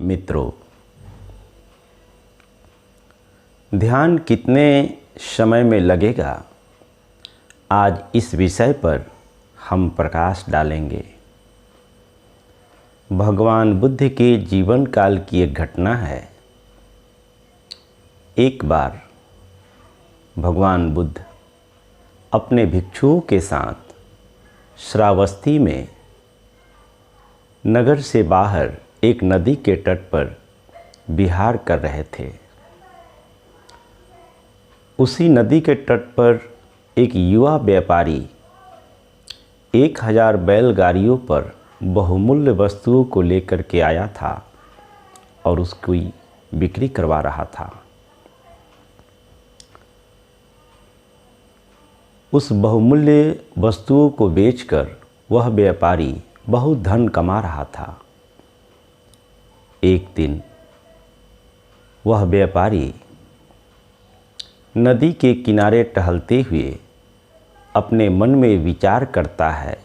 मित्रों, ध्यान कितने समय में लगेगा, आज इस विषय पर हम प्रकाश डालेंगे। भगवान बुद्ध के जीवन काल की एक घटना है। एक बार भगवान बुद्ध अपने भिक्षुओं के साथ श्रावस्ती में नगर से बाहर एक नदी के तट पर विहार कर रहे थे। उसी नदी के तट पर एक युवा व्यापारी 1000 बैलगाड़ियों पर बहुमूल्य वस्तुओं को लेकर के आया था और उसकी बिक्री करवा रहा था। उस बहुमूल्य वस्तुओं को बेचकर वह व्यापारी बहुत धन कमा रहा था। एक दिन वह व्यापारी नदी के किनारे टहलते हुए अपने मन में विचार करता है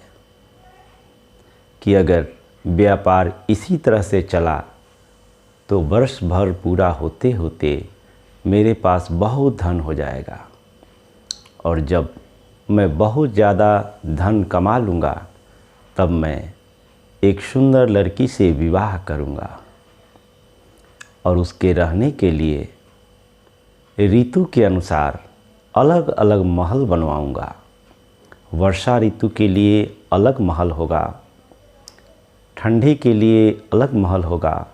कि अगर व्यापार इसी तरह से चला तो वर्ष भर पूरा होते होते मेरे पास बहुत धन हो जाएगा और जब मैं बहुत ज़्यादा धन कमा लूँगा तब मैं एक सुंदर लड़की से विवाह करूँगा और उसके रहने के लिए ऋतु के अनुसार अलग अलग महल बनवाऊँगा। वर्षा ऋतु के लिए अलग महल होगा, ठंडी के लिए अलग महल होगा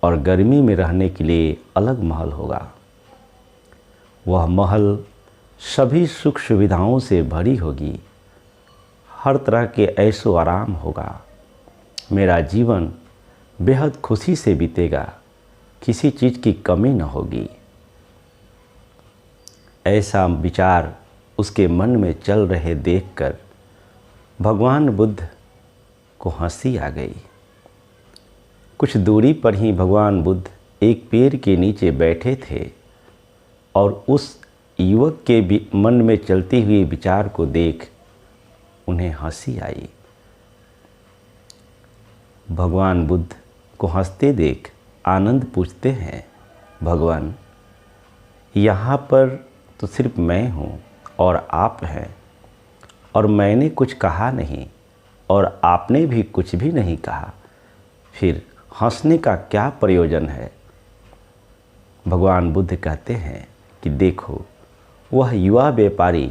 और गर्मी में रहने के लिए अलग महल होगा। वह महल सभी सुख सुविधाओं से भरी होगी, हर तरह के ऐशो आराम होगा। मेरा जीवन बेहद खुशी से बीतेगा, किसी चीज़ की कमी न होगी। ऐसा विचार उसके मन में चल रहे देखकर भगवान बुद्ध को हंसी आ गई। कुछ दूरी पर ही भगवान बुद्ध एक पेड़ के नीचे बैठे थे और उस युवक के मन में चलते हुए विचार को देख उन्हें हंसी आई। भगवान बुद्ध को हंसते देख आनंद पूछते हैं, भगवान, यहाँ पर तो सिर्फ मैं हूँ और आप हैं और मैंने कुछ कहा नहीं और आपने भी कुछ भी नहीं कहा, फिर हंसने का क्या प्रयोजन है। भगवान बुद्ध कहते हैं कि देखो, वह युवा व्यापारी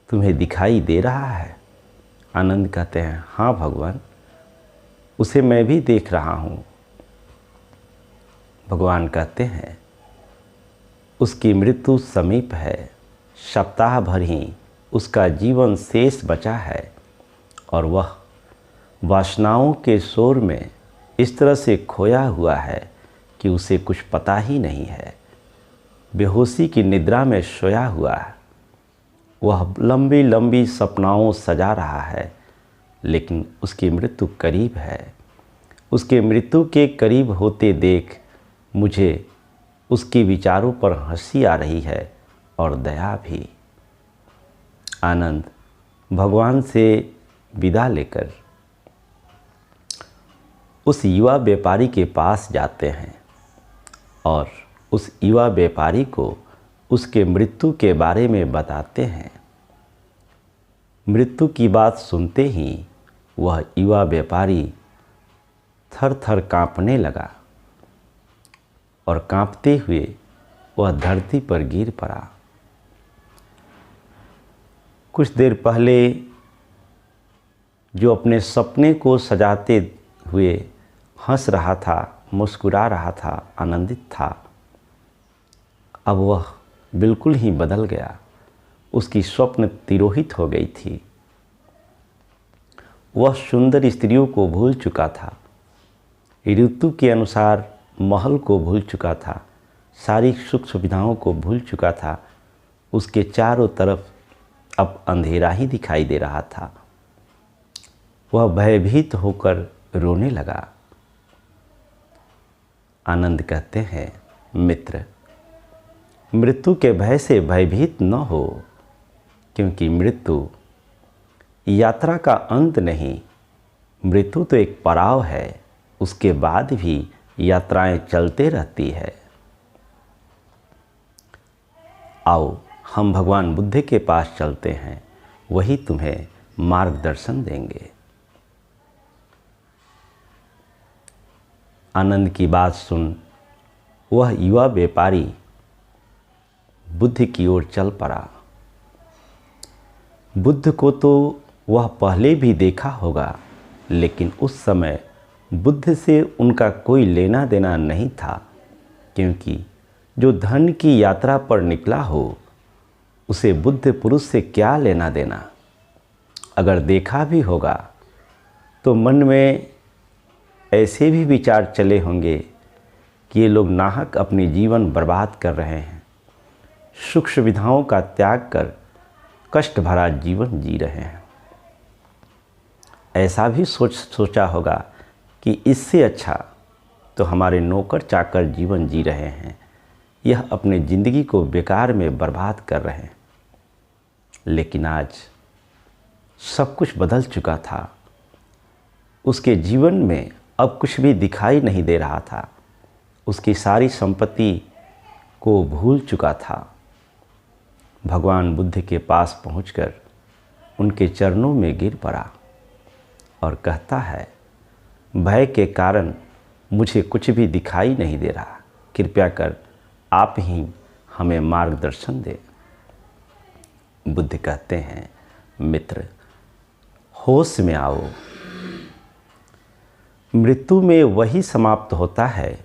तुम्हें दिखाई दे रहा है। आनंद कहते हैं, हाँ भगवान, उसे मैं भी देख रहा हूँ। भगवान कहते हैं, उसकी मृत्यु समीप है, सप्ताह भर ही उसका जीवन शेष बचा है और वह वासनाओं के शोर में इस तरह से खोया हुआ है कि उसे कुछ पता ही नहीं है। बेहोशी की निद्रा में सोया हुआ है। वह लंबी लंबी सपनाओं सजा रहा है, लेकिन उसकी मृत्यु करीब है। उसके मृत्यु के करीब होते देख मुझे उसके विचारों पर हंसी आ रही है और दया भी। आनंद भगवान से विदा लेकर उस युवा व्यापारी के पास जाते हैं और उस युवा व्यापारी को उसके मृत्यु के बारे में बताते हैं। मृत्यु की बात सुनते ही वह युवा व्यापारी थर थर काँपने लगा और काँपते हुए वह धरती पर गिर पड़ा। कुछ देर पहले जो अपने सपने को सजाते हुए हंस रहा था, मुस्कुरा रहा था, आनंदित था, अब वह बिल्कुल ही बदल गया। उसकी स्वप्न तिरोहित हो गई थी। वह सुंदर स्त्रियों को भूल चुका था, ऋतु के अनुसार महल को भूल चुका था, सारी सुख सुविधाओं को भूल चुका था। उसके चारों तरफ अब अंधेरा ही दिखाई दे रहा था। वह भयभीत होकर रोने लगा। आनंद कहते हैं, मित्र, मृत्यु के भय से भयभीत न हो, क्योंकि मृत्यु यात्रा का अंत नहीं, मृत्यु तो एक पड़ाव है, उसके बाद भी यात्राएं चलते रहती है। आओ हम भगवान बुद्ध के पास चलते हैं, वही तुम्हें मार्गदर्शन देंगे। आनंद की बात सुन वह युवा व्यापारी बुद्ध की ओर चल पड़ा। बुद्ध को तो वह पहले भी देखा होगा, लेकिन उस समय बुद्ध से उनका कोई लेना देना नहीं था, क्योंकि जो धन की यात्रा पर निकला हो उसे बुद्ध पुरुष से क्या लेना देना। अगर देखा भी होगा तो मन में ऐसे भी विचार चले होंगे कि ये लोग नाहक अपनी जीवन बर्बाद कर रहे हैं, सुख सुविधाओं का त्याग कर कष्ट भरा जीवन जी रहे हैं। ऐसा भी सोचा होगा कि इससे अच्छा तो हमारे नौकर चाकर जीवन जी रहे हैं, यह अपने ज़िंदगी को बेकार में बर्बाद कर रहे हैं। लेकिन आज सब कुछ बदल चुका था। उसके जीवन में अब कुछ भी दिखाई नहीं दे रहा था। उसकी सारी संपत्ति को भूल चुका था। भगवान बुद्ध के पास पहुंचकर उनके चरणों में गिर पड़ा और कहता है, भय के कारण मुझे कुछ भी दिखाई नहीं दे रहा, कृपया कर आप ही हमें मार्गदर्शन दें। बुद्ध कहते हैं, मित्र होश में आओ। मृत्यु में वही समाप्त होता है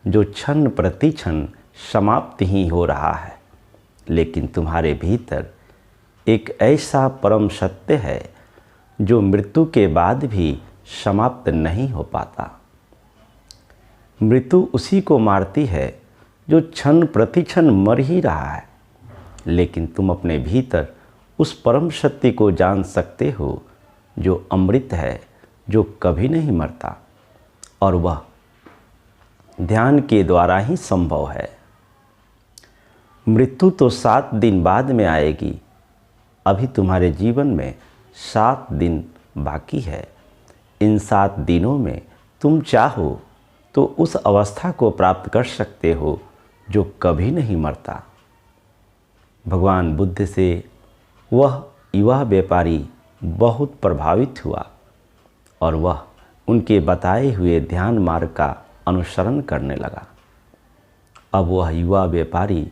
जो क्षण प्रति क्षण समाप्त ही हो रहा है, लेकिन तुम्हारे भीतर एक ऐसा परम सत्य है जो मृत्यु के बाद भी समाप्त नहीं हो पाता। मृत्यु उसी को मारती है जो क्षण प्रति क्षण मर ही रहा है, लेकिन तुम अपने भीतर उस परम सत्य को जान सकते हो जो अमृत है, जो कभी नहीं मरता, और वह ध्यान के द्वारा ही संभव है। मृत्यु तो 7 दिन बाद में आएगी, अभी तुम्हारे जीवन में 7 दिन बाकी है। इन 7 दिनों में तुम चाहो तो उस अवस्था को प्राप्त कर सकते हो जो कभी नहीं मरता। भगवान बुद्ध से वह युवा व्यापारी बहुत प्रभावित हुआ और वह उनके बताए हुए ध्यान मार्ग का अनुसरण करने लगा। अब वह युवा व्यापारी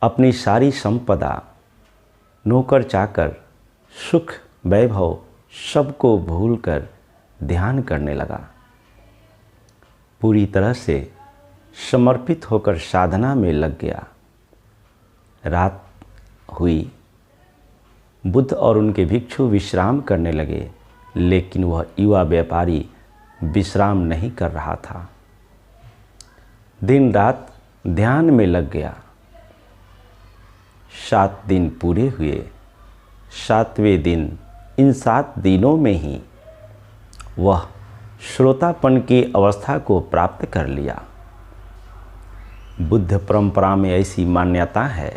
अपनी सारी संपदा, नौकर चाकर, सुख वैभव सबको भूलकर ध्यान करने लगा। पूरी तरह से समर्पित होकर साधना में लग गया। रात हुई, बुद्ध और उनके भिक्षु विश्राम करने लगे, लेकिन वह युवा व्यापारी विश्राम नहीं कर रहा था। दिन रात ध्यान में लग गया। 7 दिन पूरे हुए। 7वें दिन, इन 7 दिनों में ही वह श्रोतापन की अवस्था को प्राप्त कर लिया। बुद्ध परंपरा में ऐसी मान्यता है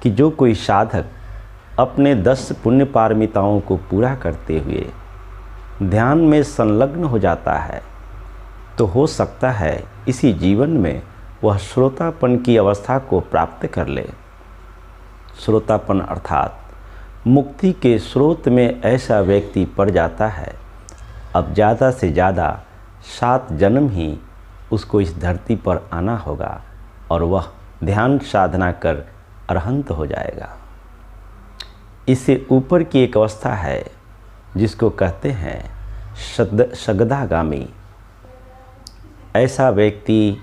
कि जो कोई साधक अपने 10 पुण्य पारमिताओं को पूरा करते हुए ध्यान में संलग्न हो जाता है, तो हो सकता है इसी जीवन में वह श्रोतापन की अवस्था को प्राप्त कर ले। श्रोतापन अर्थात मुक्ति के स्रोत में ऐसा व्यक्ति पड़ जाता है। अब ज़्यादा से ज़्यादा 7 जन्म ही उसको इस धरती पर आना होगा और वह ध्यान साधना कर अरहंत हो जाएगा। इससे ऊपर की एक अवस्था है जिसको कहते हैं सगदागामी। ऐसा व्यक्ति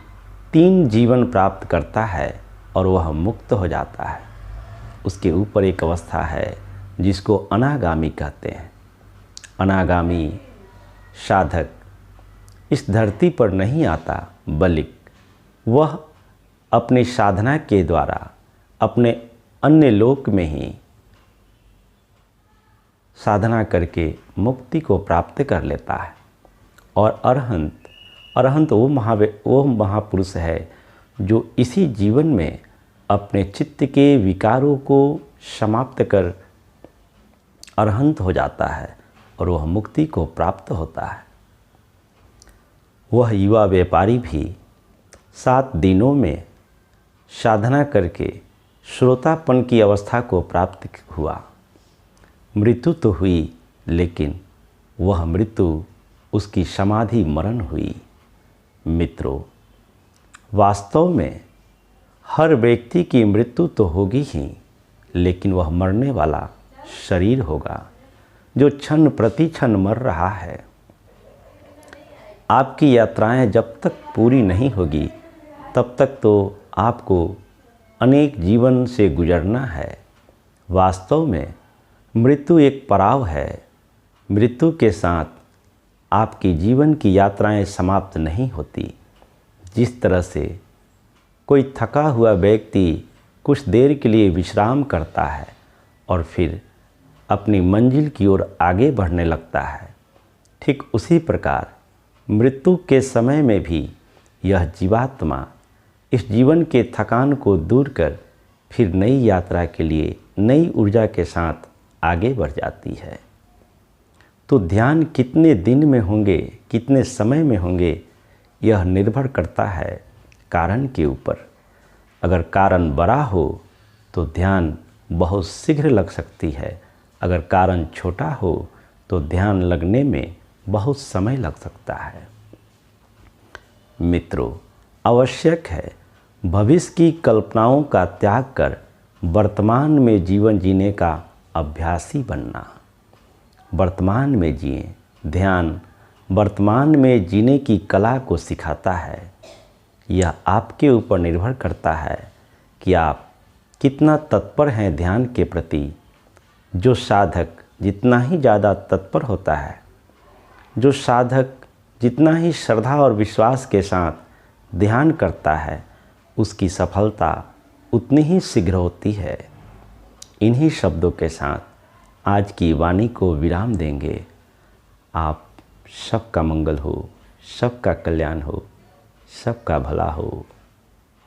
3 जीवन प्राप्त करता है और वह मुक्त हो जाता है। उसके ऊपर एक अवस्था है जिसको अनागामी कहते हैं। अनागामी साधक इस धरती पर नहीं आता, बल्कि वह अपनी साधना के द्वारा अपने अन्य लोक में ही साधना करके मुक्ति को प्राप्त कर लेता है। और अरहंत वो महापुरुष है जो इसी जीवन में अपने चित्त के विकारों को समाप्त कर अरहंत हो जाता है और वह मुक्ति को प्राप्त होता है। वह युवा व्यापारी भी 7 दिनों में साधना करके श्रोतापन की अवस्था को प्राप्त हुआ। मृत्यु तो हुई, लेकिन वह मृत्यु उसकी समाधि मरण हुई। मित्रों, वास्तव में हर व्यक्ति की मृत्यु तो होगी ही, लेकिन वह मरने वाला शरीर होगा जो क्षण प्रति क्षण मर रहा है। आपकी यात्राएं जब तक पूरी नहीं होगी तब तक तो आपको अनेक जीवन से गुजरना है। वास्तव में मृत्यु एक पड़ाव है। मृत्यु के साथ आपकी जीवन की यात्राएं समाप्त नहीं होती। जिस तरह से कोई थका हुआ व्यक्ति कुछ देर के लिए विश्राम करता है और फिर अपनी मंजिल की ओर आगे बढ़ने लगता है, ठीक उसी प्रकार मृत्यु के समय में भी यह जीवात्मा इस जीवन के थकान को दूर कर फिर नई यात्रा के लिए नई ऊर्जा के साथ आगे बढ़ जाती है। तो ध्यान कितने दिन में होंगे, कितने समय में होंगे, यह निर्भर करता है कारण के ऊपर। अगर कारण बड़ा हो तो ध्यान बहुत शीघ्र लग सकती है, अगर कारण छोटा हो तो ध्यान लगने में बहुत समय लग सकता है। मित्रों, आवश्यक है भविष्य की कल्पनाओं का त्याग कर वर्तमान में जीवन जीने का अभ्यासी बनना। वर्तमान में जिए। ध्यान वर्तमान में जीने की कला को सिखाता है। यह आपके ऊपर निर्भर करता है कि आप कितना तत्पर हैं ध्यान के प्रति। जो साधक जितना ही ज़्यादा तत्पर होता है, जो साधक जितना ही श्रद्धा और विश्वास के साथ ध्यान करता है, उसकी सफलता उतनी ही शीघ्र होती है। इन्हीं शब्दों के साथ आज की वाणी को विराम देंगे। आप सबका मंगल हो, सबका कल्याण हो, सबका भला हो।